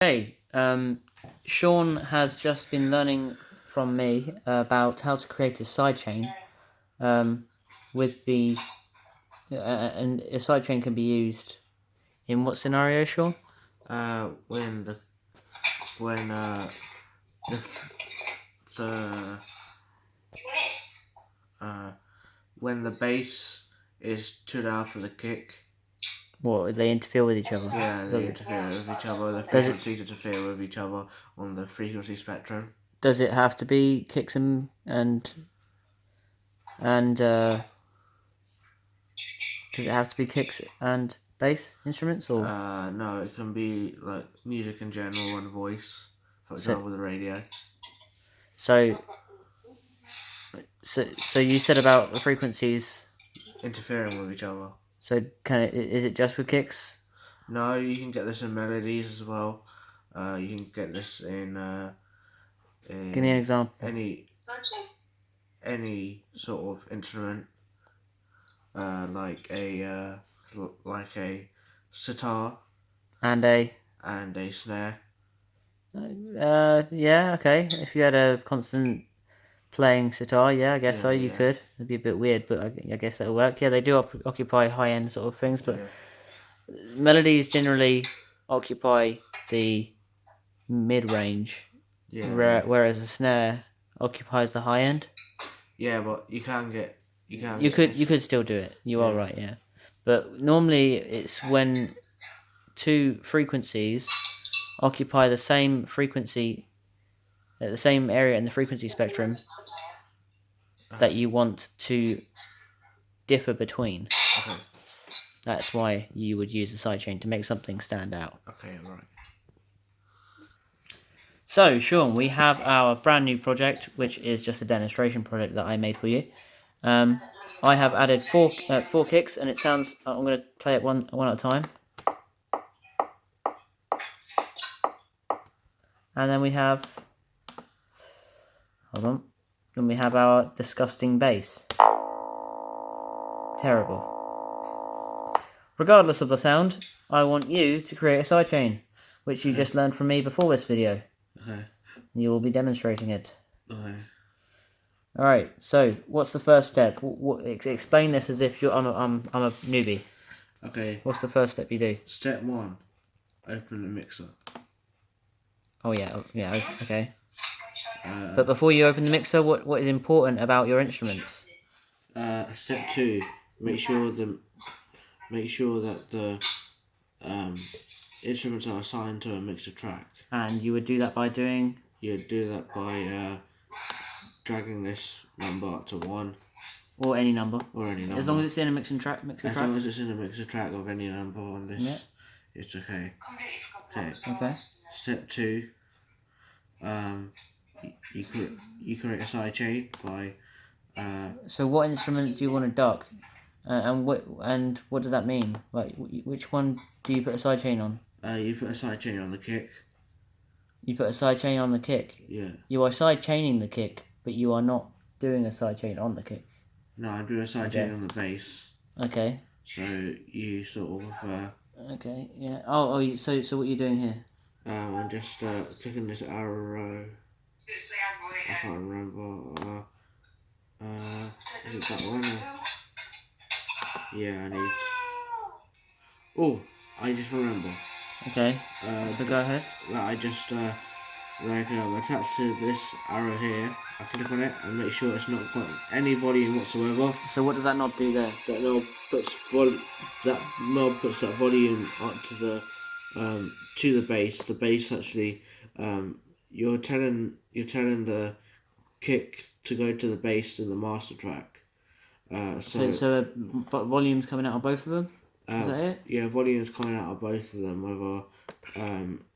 Hey, Sean has just been learning from me about how to create a sidechain. With the and a sidechain can be used in what scenario, Sean? When the when the bass is too loud for the kick. What, they interfere with each other? Yeah, they interfere with each other. The frequencies interfere with each other on the frequency spectrum. Does it have to be kicks and does it have to be kicks and bass instruments, or? No, it can be like music in general and voice. For example, the radio. So you said about the frequencies interfering with each other. So is it just with kicks? No, you can get this in melodies as well. You can get this in Give me an example. Any sort of instrument, like a sitar and a snare. Yeah, okay. If you had a constant playing sitar, yeah, I guess so. You could. It'd be a bit weird, but I guess that'll work. Yeah, they do occupy high-end sort of things, but melodies generally occupy the mid-range. Yeah. Whereas a snare occupies the high end. Yeah, but you could still do it. You are right, yeah. But normally it's when two frequencies occupy the same frequency, the same area in the frequency spectrum that you want to differ between. Okay. That's why you would use a sidechain, to make something stand out. Okay, right. So, Sean, we have our brand new project, which is just a demonstration project that I made for you. I have added four kicks, and it sounds. I'm going to play it one at a time. And then we have. Hold on. Then we have our disgusting bass. Terrible. Regardless of the sound, I want you to create a sidechain, which you just learned from me before this video. Okay. You will be demonstrating it. Okay. Alright, so what's the first step? Explain this as if I'm a newbie. Okay. What's the first step you do? Step 1. Open the mixer. Oh yeah, okay. But before you open the mixer, what is important about your instruments? Step 2. Make sure that the instruments are assigned to a mixer track. And you would do that by doing? You'd do that by dragging this number up to 1. Or any number. As long as it's in a mixer track. As long as it's in a mixer track of any number on this, it's okay. Okay. Step 2. You create a sidechain by. So what instrument do you want to duck? And what does that mean? Like, which one do you put a sidechain on? You put a sidechain on the kick. You put a sidechain on the kick? Yeah. You are sidechaining the kick, but you are not doing a sidechain on the kick. No, I'm doing a sidechain on the bass. Okay. So you sort of. Okay. Yeah. So what are you doing here? I'm just clicking this arrow. I can't remember. Is it that one? Yeah, I need. Oh, I just remember. Okay. So go ahead. I just attached to this arrow here. I click on it and make sure it's not got any volume whatsoever. So what does that knob do there? That knob puts that volume up to the bass. The bass actually, you're telling the kick to go to the bass in the master track. But volume's coming out of both of them? Is that it? Yeah, volume's coming out of both of them. Whether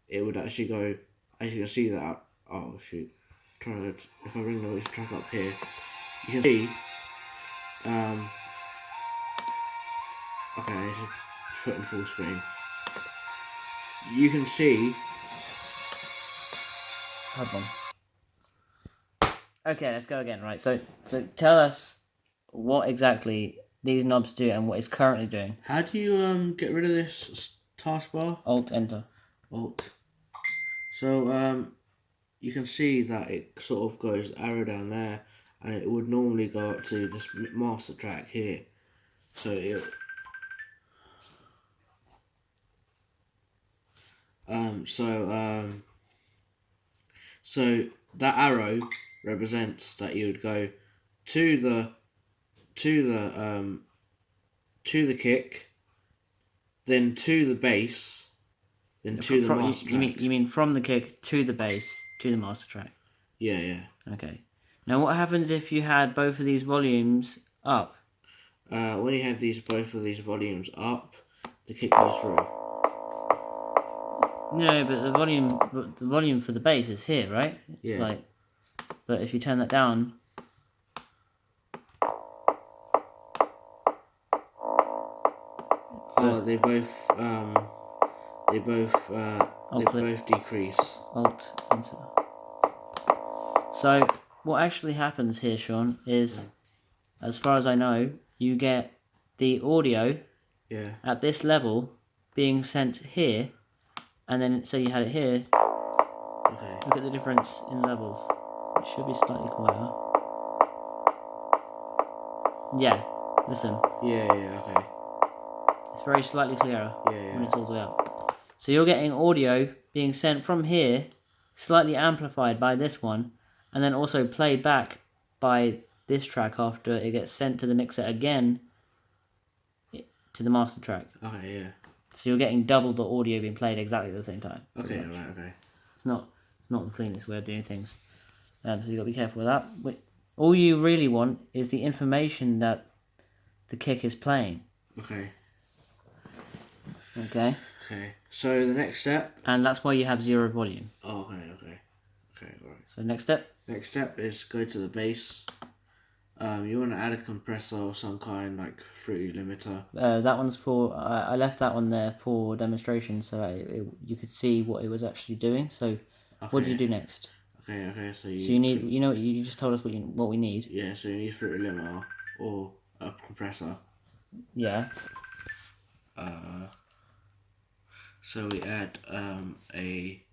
it would actually go, as you can see that. Oh shoot! If I bring the mixer track up here, you can see. Okay, I need to put it in full screen. You can see. Hold on. Okay, let's go again. Right, so tell us what exactly these knobs do and what it's currently doing. How do you get rid of this taskbar? Alt Enter. Alt. So you can see that it sort of goes arrow down there, and it would normally go up to this master track here. So it so that arrow represents that you would go to the to the to the kick, then to the bass, then to the master track. You mean from the kick to the bass to the master track? Yeah. Okay. Now, what happens if you had both of these volumes up? When you had both of these volumes up, the kick goes through. No, but the volume for the bass is here, right? It's Yeah. But if you turn that down, They both decrease. Alt enter. So what actually happens here, Sean, is, as far as I know, you get the audio at this level being sent here, and then so you had it here. Okay. Look at the difference in levels. It should be slightly quieter. Yeah, listen. Yeah, okay. It's very slightly clearer when it's all the way up. So you're getting audio being sent from here, slightly amplified by this one, and then also played back by this track after it gets sent to the mixer again to the master track. Okay, yeah. So you're getting double the audio being played exactly at the same time. Okay, right, okay. It's not the cleanest way of doing things. So you've got to be careful with that. All you really want is the information that the kick is playing. Okay. Okay. Okay. So the next step. And that's why you have zero volume. Oh, okay. Okay, right. So next step. Next step is go to the bass. You want to add a compressor of some kind, like fruity limiter. That one's for. I left that one there for demonstration, so you could see what it was actually doing. So, what did you do next? Okay. So you need. You know, you just told us what we need. Yeah. So you need fruity limiter or a compressor. Yeah. So we add a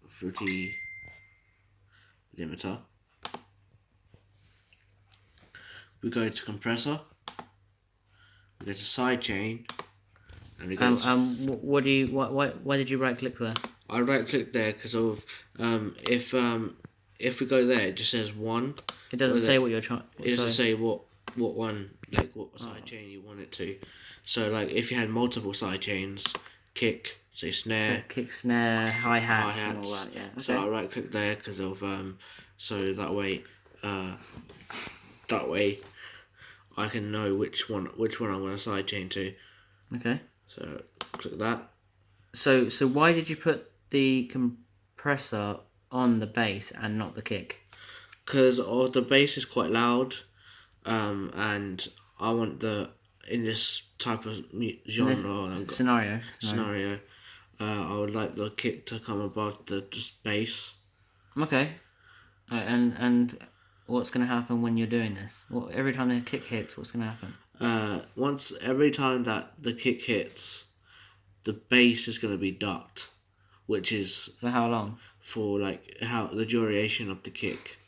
fruity limiter. We go to compressor. We go to sidechain, and we go. Why did you right click there? I right click there because of if we go there, it just says one. It doesn't say what you're trying. It doesn't say what one, like what sidechain you want it to. So like if you had multiple sidechains, kick, say snare, so kick, snare, hi-hats and all that. Yeah. Okay. So I right click there because of so that way I can know which one I want to sidechain to. Okay. So click that. So why did you put the compressor on the bass and not the kick? Because the bass is quite loud, and I want in this type of genre scenario, I would like the kick to come above the just bass. Okay. And what's going to happen when you're doing this? Every time the kick hits, what's going to happen? Every time that the kick hits, the bass is going to be ducked, which is for how long? For the duration of the kick.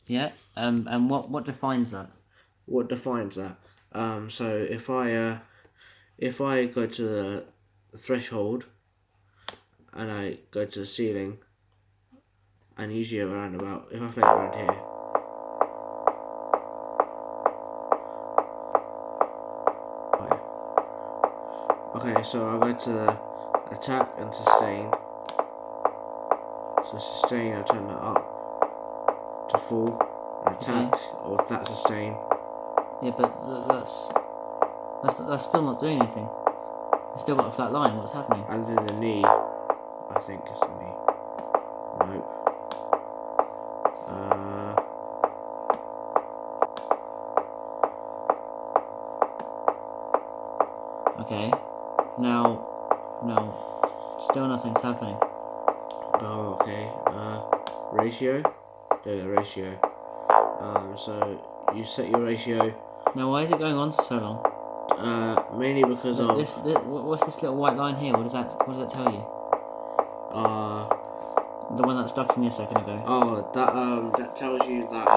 Yeah. And what defines that? What defines that? So if I go to the threshold and I go to the ceiling, and usually around about, if I play it around here, okay, so I go to the attack and sustain. So sustain, I turn that up to full, and attack, or that sustain. Yeah, but that's still not doing anything. It's still got a flat line. What's happening? And then the knee, I think it's the knee. Nope. Okay. Now, still nothing's happening. Oh, okay. Ratio. There, the ratio. So you set your ratio. Now, why is it going on for so long? Mainly because Look, of what's this little white line here? What does that tell you? The one that stuck in me a second ago. Oh, that tells you that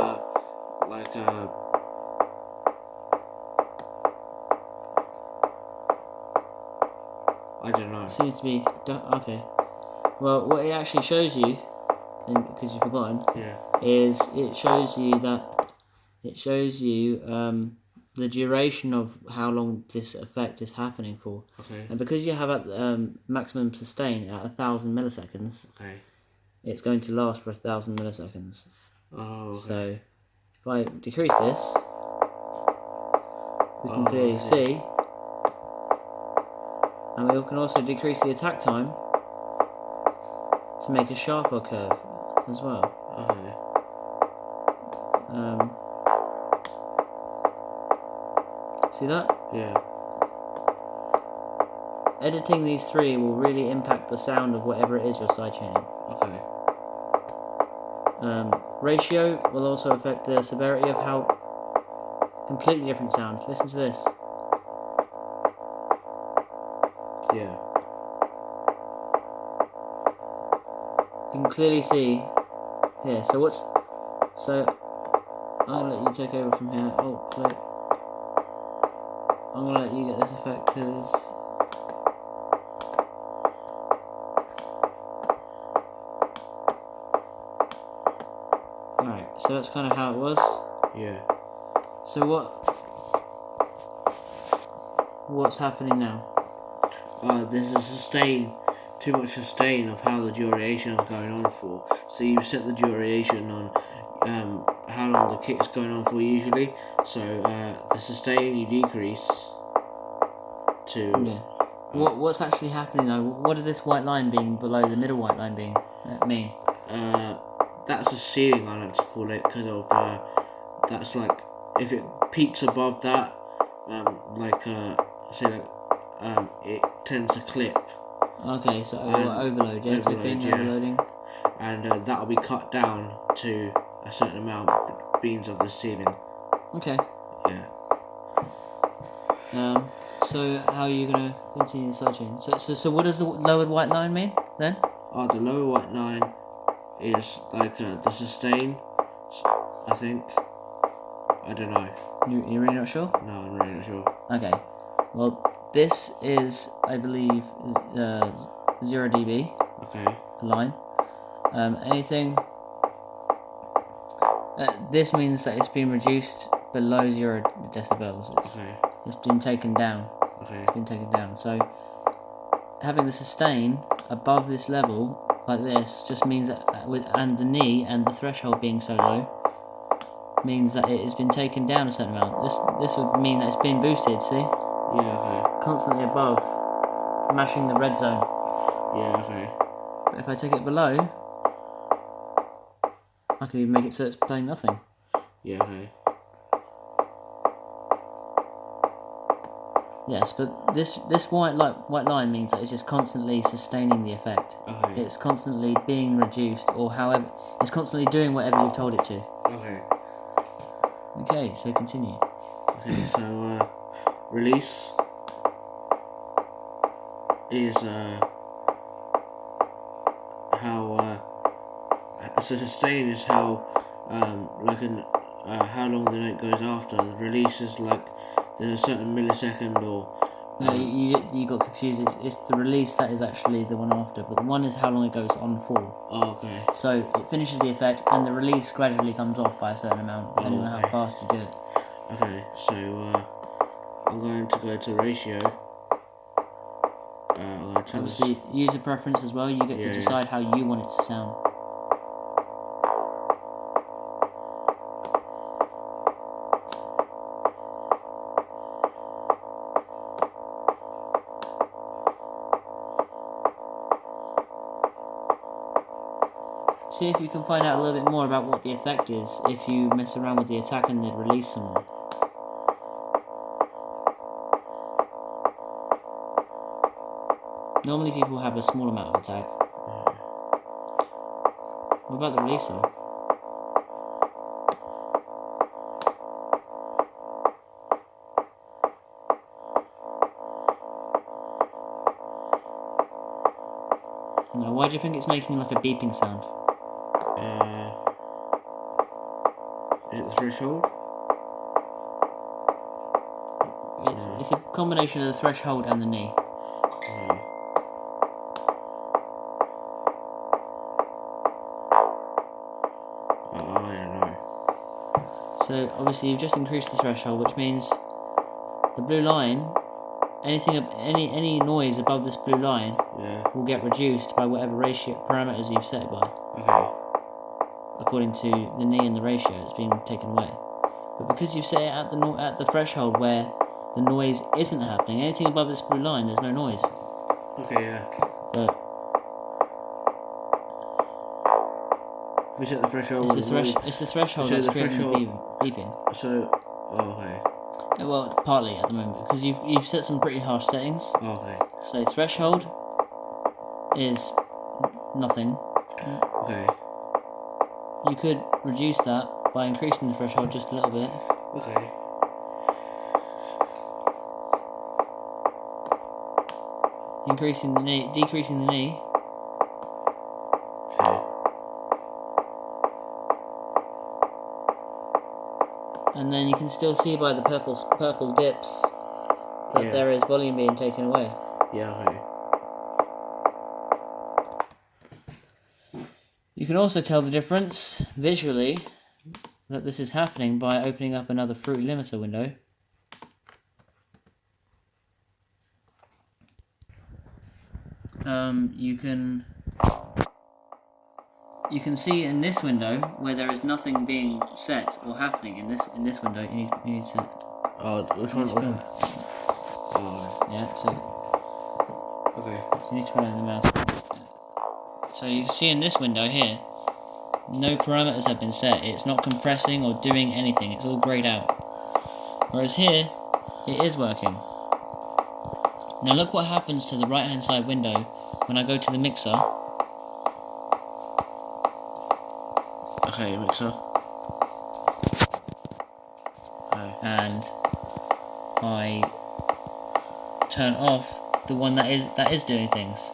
I don't know. Seems to be okay. Well, what it actually shows you, because you've forgotten, is it shows you the duration of how long this effect is happening for. Okay. And because you have maximum sustain at 1,000 milliseconds, it's going to last for 1,000 milliseconds. Oh, okay. So if I decrease this, we can clearly see, and we can also decrease the attack time to make a sharper curve as well. Okay. See that? Yeah. Editing these three will really impact the sound of whatever it is you're sidechaining. Okay. Ratio will also affect the severity of how completely different sound. Listen to this. Yeah. You can clearly see here. So I'm gonna let you take over from here. Oh, click. I'm gonna let you get this effect because alright, so that's kind of how it was. Yeah. So what's happening now? There's a sustain, too much sustain of how the duration is going on for. So you set the duration on how long the kick's going on for usually. So the sustain you decrease to. Yeah. What's actually happening though? What does this white line being below the middle white line mean? That's a ceiling, I like to call it, because of that's like if it peaks above that, it tends to clip. Okay, so overload, yeah, clipping, overloading, and that'll be cut down to a certain amount beams of the ceiling. Okay. Yeah. So how are you gonna continue the sidechain? So what does the lowered white line mean then? The lower white line is like the sustain, I think. I don't know. You're really not sure? No, I'm really not sure. Okay. Well, this is, I believe, 0 dB. Okay. Line. Anything. This means that it's been reduced below 0 decibels. It's been taken down. Okay. It's been taken down. So having the sustain above this level, like this, just means that and the knee and the threshold being so low, means that it has been taken down a certain amount. This would mean that it's been boosted. See? Yeah. Okay. Constantly above, mashing the red zone. Yeah. Okay. But if I take it below, I can even make it so it's playing nothing. Yeah. Okay. Yes, but this white line means that it's just constantly sustaining the effect. Okay. It's constantly being reduced, or however, it's constantly doing whatever you've told it to. Okay. Okay, so continue. Okay, so release is how so sustain is how how long the note goes after. The release is like there's a certain millisecond or. No, you got confused. It's the release that is actually the one after, but the one is how long it goes on for. Oh, okay. So it finishes the effect, and the release gradually comes off by a certain amount, depending on how fast you do it. Okay, so I'm going to go to ratio. Obviously, user preference as well. You get to decide how you want it to sound. See if you can find out a little bit more about what the effect is if you mess around with the attack and the release some more. Normally people have a small amount of attack. What about the release though? Now, why do you think it's making like a beeping sound? Is it the threshold? It's a combination of the threshold and the knee. I don't know. So obviously you've just increased the threshold, which means the blue line, any noise above this blue line will get reduced by whatever ratio parameters you've set it by. Okay. According to the knee and the ratio, it's being taken away. But because you've set it at the threshold where the noise isn't happening, anything above this blue line, there's no noise. Okay, yeah. But if we set the threshold, it's the threshold that's creating the beeping. So, okay. Well, partly at the moment because you've set some pretty harsh settings. Okay. So threshold is nothing. Okay. You could reduce that by increasing the threshold just a little bit. Okay. Increasing the knee, decreasing the knee. Okay. And then you can still see by the purple dips that there is volume being taken away. Yeah, okay. You can also tell the difference visually that this is happening by opening up another Fruity Limiter window. You can see in this window where there is nothing being set or happening in this window. You need to. Oh, which one? Oh. Yeah. So. Okay. So you need to put it in the mouse. So you can see in this window here, no parameters have been set. It's not compressing or doing anything. It's all grayed out. Whereas here, it is working. Now look what happens to the right hand side window when I go to the mixer. Okay, mixer. Okay. And I turn off the one that is doing things.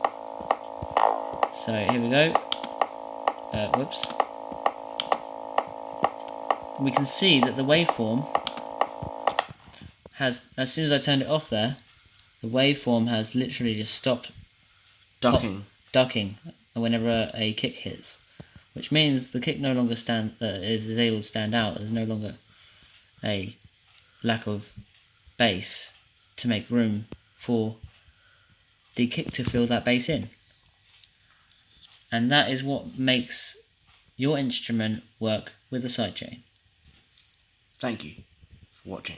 So here we go. Whoops. We can see that the waveform has, as soon as I turned it off there, the waveform has literally just stopped ducking whenever a kick hits, which means the kick no longer is able to stand out. There's no longer a lack of bass to make room for the kick to fill that bass in. And that is what makes your instrument work with a sidechain. Thank you for watching.